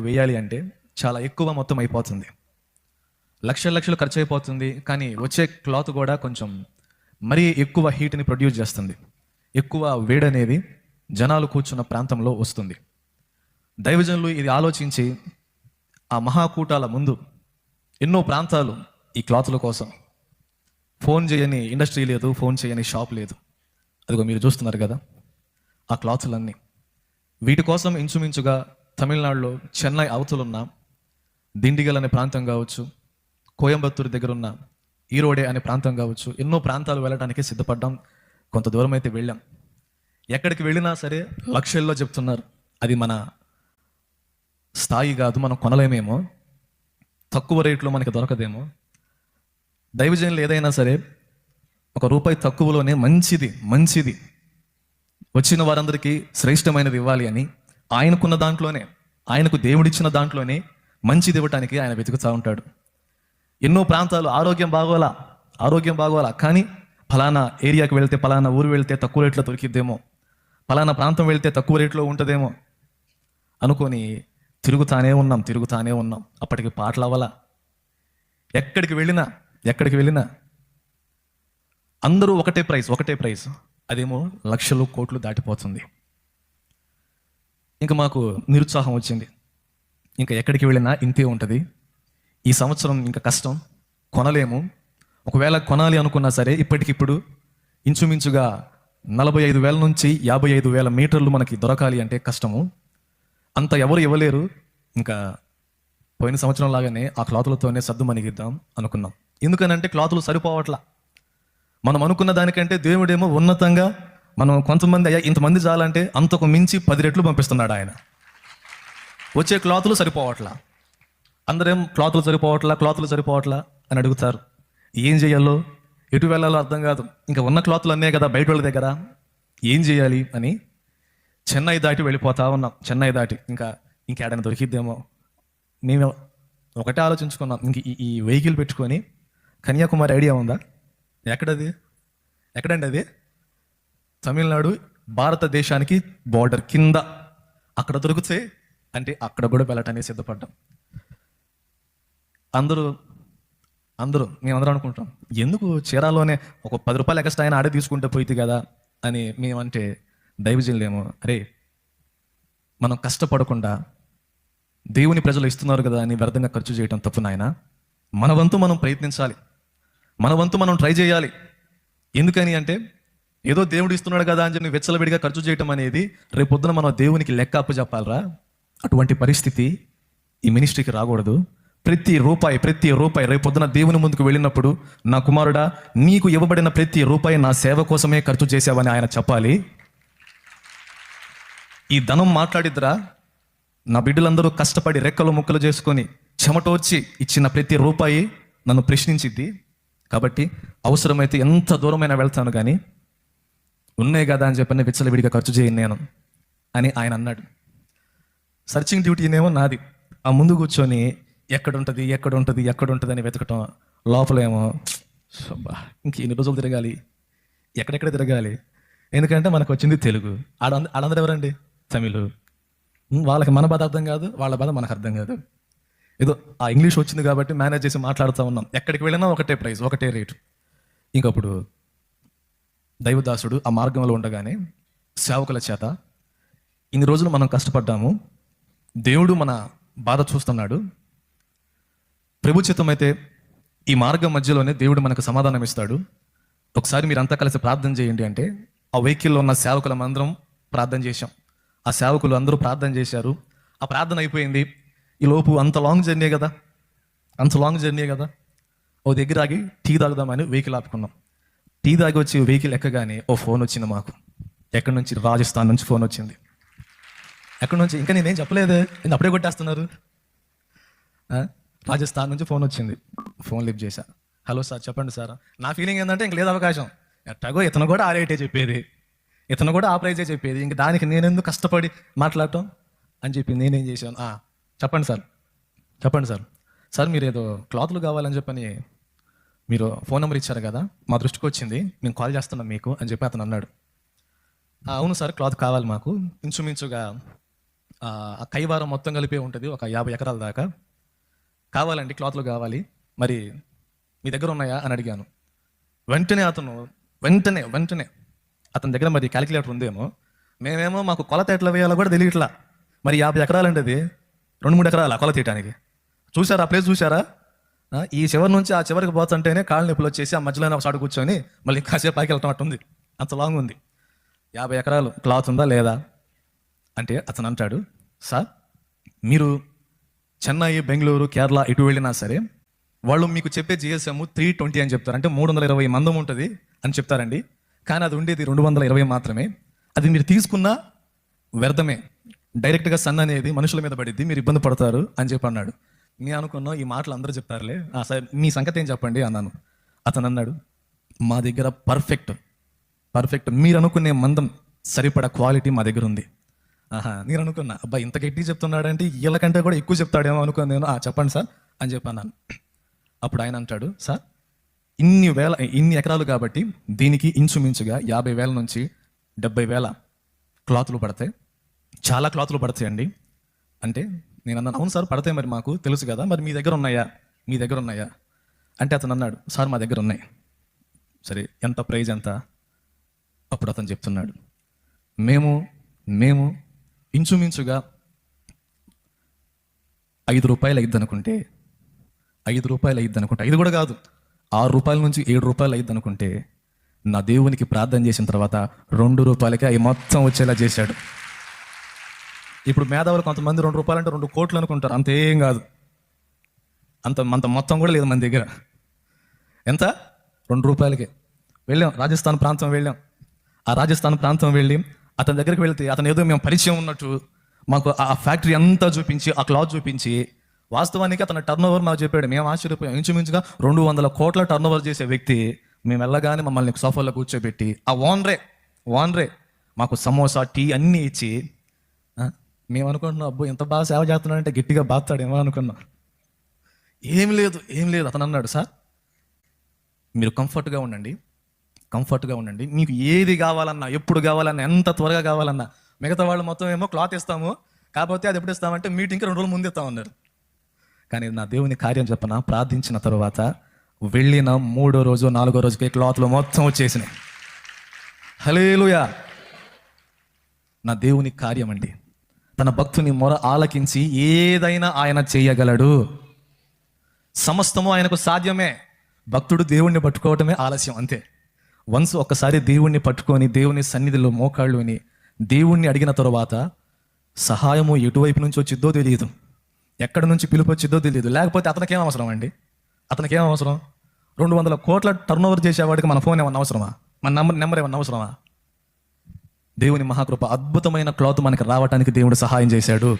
వేయాలి అంటే చాలా ఎక్కువ మొత్తం అయిపోతుంది. లక్షల లక్షలు ఖర్చు అయిపోతుంది. కానీ వచ్చే క్లాత్ కూడా కొంచెం మరీ ఎక్కువ హీట్ని ప్రొడ్యూస్ చేస్తుంది. ఎక్కువ వేడనేది జనాలు కూర్చున్న ప్రాంతంలో వస్తుంది. దైవజనులు ఇది ఆలోచించి ఆ మహాకూటాల ముందు ఎన్నో ప్రాంతాలు ఈ క్లాతుల కోసం ఫోన్ చేయని ఇండస్ట్రీ లేదు, ఫోన్ చేయని షాప్ లేదు. అదిగో మీరు చూస్తున్నారు కదా ఆ క్లాతులన్నీ. వీటి కోసం ఇంచుమించుగా తమిళనాడులో చెన్నై అవతలున్న దిండిగల్ అనే ప్రాంతం కావచ్చు, కోయంబత్తూరు దగ్గర ఉన్న ఈరోడే అనే ప్రాంతం కావచ్చు, ఎన్నో ప్రాంతాలు వెళ్ళడానికి సిద్ధపడ్డాం. కొంత దూరం అయితే వెళ్ళాం. ఎక్కడికి వెళ్ళినా సరే లక్షల్లో చెప్తున్నారు. అది మన స్థాయి కాదు, మనం కొనలేమేమో, తక్కువ రేట్లో మనకి దొరకదేమో. దైవజనులు ఏదైనా సరే ₹1 తక్కువలోనే మంచిది వచ్చిన వారందరికీ శ్రేష్టమైనది ఇవ్వాలి అని ఆయనకున్న దాంట్లోనే, ఆయనకు దేవుడిచ్చిన దాంట్లోనే మంచిది ఇవ్వటానికి ఆయన వెతుకుతూ ఉంటాడు. ఎన్నో ప్రాంతాలు ఆరోగ్యం బాగోలా కానీ ఫలానా ఏరియాకి వెళ్తే, ఫలానా ఊరు వెళ్తే తక్కువ రేట్లో దొరికిద్దేమో, ఫలానా ప్రాంతం వెళ్తే తక్కువ రేట్లో ఉంటుందేమో అనుకొని తిరుగుతానే ఉన్నాం. అప్పటికి పాటలు అవ్వాలా. ఎక్కడికి వెళ్ళినా అందరూ ఒకటే ప్రైస్. అదేమో లక్షలు కోట్లు దాటిపోతుంది. ఇంకా మాకు నిరుత్సాహం వచ్చింది. ఇంకా ఎక్కడికి వెళ్ళినా ఇంతే ఉంటుంది. ఈ సంవత్సరం ఇంకా కష్టం, కొనలేము. ఒకవేళ కొనాలి అనుకున్నా సరే ఇప్పటికిప్పుడు ఇంచుమించుగా 45,000 నుంచి 55,000 మీటర్లు మనకి దొరకాలి అంటే కష్టము. అంత ఎవరు ఇవ్వలేరు. ఇంకా పోయిన సంవత్సరం లాగానే ఆ క్లాతులతోనే సర్దు మనిగిద్దాం అనుకున్నాం. ఎందుకనంటే క్లాతులు సరిపోవట్లా. మనం అనుకున్న దానికంటే దేవుడేమో ఉన్నతంగా, మనం కొంతమంది అయ్యా ఇంతమంది చాలంటే అంతకు మించి 10 రెట్లు పంపిస్తున్నాడు ఆయన. వచ్చే క్లాతులు సరిపోవట్లా. అందరేం క్లాతులు సరిపోవట్లా అని అడుగుతారు. ఏం చేయాలో, ఎటు వెళ్ళాలో అర్థం కాదు. ఇంకా ఉన్న క్లాతులు అన్నే కదా బయట వాళ్ళ దగ్గర, ఏం చేయాలి అని చెన్నై దాటి వెళ్ళిపోతా ఉన్నాం. ఇంకేడైనా దొరికిద్దేమో. మేము ఒకటే ఆలోచించుకున్నాం, ఈ వెహికల్ పెట్టుకొని కన్యాకుమారి ఐడియా ఉందా? ఎక్కడండి అది? తమిళనాడు భారతదేశానికి బార్డర్ కింద. అక్కడ దొరికితే అంటే అక్కడ కూడా వెళ్ళటానికి సిద్ధపడ్డాం. అందరూ మేమందరం అనుకుంటాం, ఎందుకు చీరాలోనే ఒక ₹10 ఎక్స్ట్రా అయినా ఆడే తీసుకుంటే పోయింది కదా అని మేమంటే, దైవజనులేమో అరే మనం కష్టపడకుండా దేవుని ప్రజలు ఇస్తున్నారు కదా అని వ్యర్థంగా ఖర్చు చేయడం తప్పు నాయన. మన వంతు మనం ప్రయత్నించాలి, మన వంతు మనం ట్రై చేయాలి. ఎందుకని అంటే ఏదో దేవుడు ఇస్తున్నాడు కదా అని చెప్పి వెచ్చలవిడిగా ఖర్చు చేయటం అనేది రేపొద్దున మనం దేవునికి లెక్క అప్పు చెప్పాలరా. అటువంటి పరిస్థితి ఈ మినిస్ట్రీకి రాకూడదు. ప్రతి రూపాయి రేపొద్దున దేవుని ముందుకు వెళ్ళినప్పుడు, నా కుమారుడా నీకు ఇవ్వబడిన ప్రతి రూపాయి నా సేవ కోసమే ఖర్చు చేసావని ఆయన చెప్పాలి. ఈ ధనం మాట్లాడిద్రా, నా బిడ్డలందరూ కష్టపడి రెక్కలు ముక్కలు చేసుకొని చెమటోర్చి ఇచ్చిన ప్రతి రూపాయి నన్ను ప్రశ్నించిద్ది. కాబట్టి అవసరమైతే ఎంత దూరమైనా వెళ్తాను కానీ ఉన్నాయి కదా అని చెప్పని విచ్చలవిడిగా ఖర్చు చేయను నేను అని ఆయన అన్నాడు. సర్చింగ్ డ్యూటీనేమో నాది. ఆ ముందు కూర్చొని ఎక్కడుంటుంది అని వెతకటం, లోపలేమో ఇంక ఎన్ని రోజులు తిరగాలి, ఎక్కడెక్కడ తిరగాలి. ఎందుకంటే మనకు వచ్చింది తెలుగు, ఆడందరూ ఎవరండి తమిళ్. వాళ్ళకి మన బాధ అర్థం కాదు, వాళ్ళ బాధ మనకు అర్థం కాదు. ఏదో ఆ ఇంగ్లీష్ వచ్చింది కాబట్టి మేనేజ్ చేసి మాట్లాడుతూ ఉన్నాం. ఎక్కడికి వెళ్ళినా ఒకటే ప్రైస్, ఒకటే రేటు. ఇంకప్పుడు దైవదాసుడు ఆ మార్గంలో ఉండగానే సేవకుల చేత, ఇన్ని రోజులు మనం కష్టపడ్డాము, దేవుడు మన బాధ చూస్తున్నాడు, ప్రభుచితం అయితే ఈ మార్గం మధ్యలోనే దేవుడు మనకు సమాధానం ఇస్తాడు, ఒకసారి మీరంతా కలిసి ప్రార్థన చేయండి అంటే ఆ వెహికల్లో ఉన్న సేవకులం అందరం ప్రార్థన చేశాం. ఆ సేవకులు అందరూ ప్రార్థన చేశారు. ఆ ప్రార్థన అయిపోయింది. ఈ లోపు అంత లాంగ్ జర్నీ కదా ఓ దగ్గర ఆగి టీ తాగుదామని వెహికల్ ఆపుకున్నాం. టీ తాగి వచ్చి వెహికల్ ఎక్కగానే ఓ ఫోన్ వచ్చింది మాకు. ఎక్కడి నుంచి? రాజస్థాన్ నుంచి ఫోన్ వచ్చింది. ఎక్కడి నుంచి ఇంకా నేనేం చెప్పలేదే, నేను అప్పుడే కొట్టేస్తున్నారు. రాజస్థాన్ నుంచి ఫోన్ వచ్చింది. ఫోన్ లిఫ్ట్ చేశా. హలో సార్, చెప్పండి సార్. నా ఫీలింగ్ ఏంటంటే ఇంక లేదు అవకాశం. ఎట్టాగో ఇతను కూడా ఆ రేటే చెప్పేది, ఇతను కూడా ఆ ప్రైజే చెప్పేది, ఇంక దానికి నేనెందుకు కష్టపడి మాట్లాడటం అని చెప్పి నేనేం చేశాను, చెప్పండి సార్ సార్ మీరు ఏదో క్లాతులు కావాలని చెప్పని మీరు ఫోన్ నెంబర్ ఇచ్చారు కదా, మా దృష్టికి వచ్చింది, మేము కాల్ చేస్తున్నాం మీకు అని చెప్పి అతను అన్నాడు. అవును సార్, క్లాత్ కావాలి మాకు. ఇంచుమించుగా ఆ కైవారం మొత్తం కలిపే ఉంటుంది, ఒక 50 ఎకరాల దాకా. కావాలండి, క్లాత్లు కావాలి, మరి మీ దగ్గర ఉన్నాయా అని అడిగాను. వెంటనే వెంటనే అతని దగ్గర మరి క్యాలిక్యులేటర్ ఉందేమో, మేమేమో మాకు కొలత ఎట్లా వేయాలో కూడా తెలియట్లా. మరి 50 ఎకరాలంటే అది 2-3 ఎకరాల కొలత తీయటానికి. చూసారా, ఆ ప్లేస్ చూసారా? ఈ చివరి నుంచి ఆ చివరికి పోతుంటేనే కాళ్ళు నొప్పులు వచ్చేసి ఆ మధ్యలోనే ఒక చాటు కూర్చొని మళ్ళీ కాసేపు పైకి వెళ్ళటం అట్టుంది. అంత లాంగ్ ఉంది. 50 ఎకరాలు క్లాత్ ఉందా లేదా అంటే అతను అంటాడు, సార్ మీరు చెన్నై, బెంగళూరు, కేరళ ఇటు వెళ్ళినా సరే వాళ్ళు మీకు చెప్పే జిఎస్ఎం 320 అని చెప్తారు, అంటే 320 మందం ఉంటుంది అని చెప్తారండి. కానీ అది ఉండేది 220 మాత్రమే. అది మీరు తీసుకున్నా వ్యర్థమే, డైరెక్ట్గా సన్ అనేది మనుషుల మీద పడిద్ది, మీరు ఇబ్బంది పడతారు అని చెప్పి అన్నాడు. నేను అనుకున్నాం ఈ మాటలు అందరూ చెప్తారులే, సరే మీ సంగతి ఏం చెప్పండి అన్నాను. అతను అన్నాడు, మా దగ్గర పర్ఫెక్ట్ మీరు అనుకునే మందం సరిపడా క్వాలిటీ మా దగ్గర ఉంది. నేను అనుకున్నా, అబ్బా ఇంత గట్టి చెప్తున్నాడంటే వీళ్ళకంటే కూడా ఎక్కువ చెప్తాడేమో అనుకుని నేను చెప్పండి సార్ అని చెప్పన్నాను. అప్పుడు ఆయన అంటాడు, సార్ ఇన్ని ఎకరాలు కాబట్టి దీనికి ఇంచుమించుగా 50,000 నుంచి 70,000 క్లాతులు పడతాయి, చాలా క్లాతులు పడతాయండి అంటే. నేను అన్నాను, అవును సార్ పడతాయి, మరి మాకు తెలుసు కదా, మరి మీ దగ్గర ఉన్నాయా అంటే అతను అన్నాడు, సార్ మా దగ్గర ఉన్నాయి. సరే ఎంత ప్రైజ్ ఎంత? అప్పుడు అతను చెప్తున్నాడు, మేము ఇంచుమించుగా 5 రూపాయలు అయ్యిద్ది అనుకుంటే, 5 కూడా కాదు, 6 రూపాయల నుంచి 7 రూపాయలు అయ్యిద్ది అనుకుంటే, నా దేవునికి ప్రార్థన చేసిన తర్వాత 2 రూపాయలకే అవి మొత్తం వచ్చేలా చేశాడు. ఇప్పుడు మేధావులు కొంతమంది 2 రూపాయలు అంటే 2 కోట్లు అనుకుంటారు, అంతేం కాదు. అంత మొత్తం కూడా లేదు మన దగ్గర. ఎంత? 2 రూపాయలకే. వెళ్ళాం, రాజస్థాన్ ప్రాంతం వెళ్ళాం. ఆ రాజస్థాన్ ప్రాంతం వెళ్ళి అతని దగ్గరికి వెళ్తే అతను ఏదో మేము పరిచయం ఉన్నట్టు మాకు ఆ ఫ్యాక్టరీ అంతా చూపించి, ఆ క్లాత్ చూపించి, వాస్తవానికి అతను టర్నోవర్ మాకు చెప్పాడు. మేము ఆశ్చర్యపోయాం. ఇంచుమించుగా 200 కోట్ల టర్నోవర్ చేసే వ్యక్తి మేము వెళ్ళగానే మమ్మల్ని సోఫాలో కూర్చోబెట్టి ఆ ఓనరే మాకు సమోసా, టీ అన్నీ ఇచ్చి, మేము అనుకుంటున్నాం, అబ్బో ఎంత బాగా సేవ చేస్తున్నాడంటే గట్టిగా బాగుతాడేమో అనుకున్నాం. ఏం లేదు. అతను అన్నాడు, సార్ మీరు కంఫర్ట్గా ఉండండి, మీకు ఏది కావాలన్నా, ఎప్పుడు కావాలన్నా, ఎంత త్వరగా కావాలన్నా, మిగతా వాళ్ళు మొత్తం ఏమో క్లాత్ ఇస్తాము, కాకపోతే అది ఎప్పుడు ఇస్తామంటే మీటింగ్కి 2 రోజులు ముందు ఇస్తామన్నారు. కానీ నా దేవుని కార్యం చెప్పన, ప్రార్థించిన తర్వాత వెళ్ళిన 3వ రోజు 4వ రోజుకి క్లాత్లు మొత్తం వచ్చేసినాయి. హల్లెలూయా! నా దేవుని కార్యం అండి. తన భక్తుని మొర ఆలకించి ఏదైనా ఆయన చేయగలడు. సమస్తము ఆయనకు సాధ్యమే. భక్తుడు దేవుణ్ణి పట్టుకోవటమే ఆలస్యం, అంతే. వన్స్ ఒక్కసారి దేవుణ్ణి పట్టుకొని దేవుని సన్నిధిలో మోకాళ్ళు అని దేవుణ్ణి అడిగిన తర్వాత సహాయము ఎటువైపు నుంచి వచ్చిద్దో తెలియదు, ఎక్కడి నుంచి పిలుపు వచ్చిద్దో తెలియదు. లేకపోతే అతనికేం అవసరం అండి? 200 కోట్ల టర్నోవర్ చేసేవాడికి మన ఫోన్ ఏమన్నా అవసరమా? మన నెంబర్ ఏమన్నా అవసరమా? దేవుని మహాకృప, అద్భుతమైన క్లాత్ మనకి రావటానికి దేవుడు సహాయం చేశాడు.